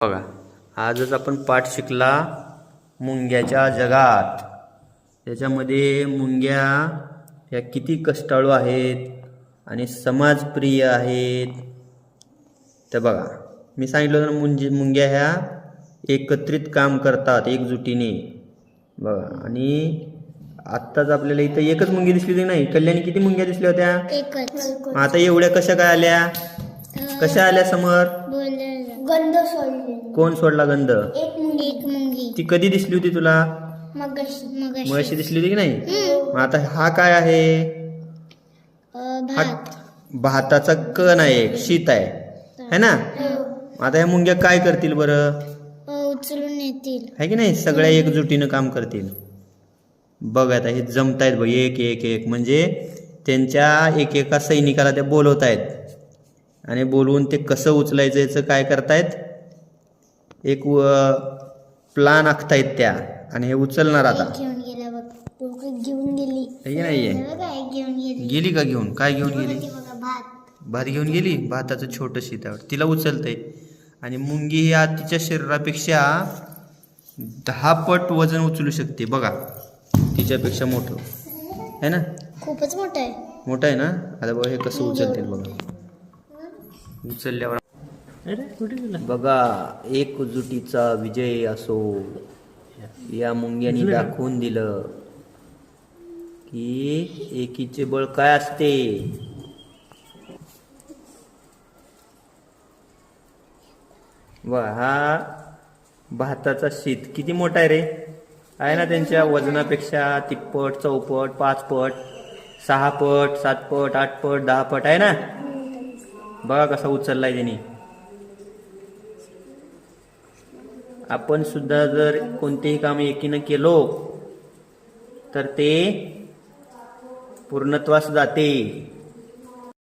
बघा, आजच आपण पाठ शिकला मुंग्याच्या जगात. त्याच्यामध्ये मुंग्या ह्या किती कष्टाळू आहेत आणि समाजप्रिय आहेत. तर बघा, मी सांगितलं ना, मुंग्या ह्या एकत्रित काम करतात एकजुटीने. बघा, आणि आत्ताच आपल्याला इथं एकच मुंगी दिसली होती नाही, कल्याणी किती मुंग्या दिसल्या होत्या? एकच. आता एवढ्या कशा काय आल्या? कशा आल्या समोर? गंध सोडले. कोण सोडला गंध? एक मुंगी. ती कधी दिसली होती तुला? मगाशी दिसली होती की नाही? मग आता हा काय आहे? हा भाताचा कण आहे, शीत आहे, है ना? आता ह्या मुंग्या काय करतील बरं? उचलून येतील, है की नाही? सगळ्या एकजुटीनं काम करतील. बघ, आता हे जमतायत बघ, एक एक एक म्हणजे त्यांच्या एकेका सैनिकाला ते बोलवतायत आणि बोलवून ते कसं उचलायचं याचं काय करतायत, एक प्लान आखतायत त्या. आणि हे उचलणार आता. घेऊन गेला बघ, घेऊन गेली. नाहीये घेऊन गेली. गेली का घेऊन? काय घेऊन गेली? भात. भात घेऊन गेली. भाताचं छोटं शीतावर तिला उचलतंय. आणि मुंगी ही तिच्या शरीरापेक्षा 10 पट वजन उचलू शकते. बघा, तिच्यापेक्षा मोठं आहे ना? खूपच मोठं आहे. मोठं आहे ना? आता बघा हे कसं उचलतील बघा. उचलल्यावर बघा, एकजुटीचा विजय असो. या मुंग्यांनी दाखवून दिलं की एकीचे बळ काय असते. हा भाताचा शीत किती मोठा आहे रे? आहे ना? त्यांच्या वजनापेक्षा तिप्पट, चौपट, 5 पट, 6 पट, 7 पट, 8 पट, 10 पट आहे ना? बघा कसा उचललाय त्यांनी. आपण सुद्धा जर कोणतेही काम एकीनं केलो तर ते पूर्णत्वास जाते.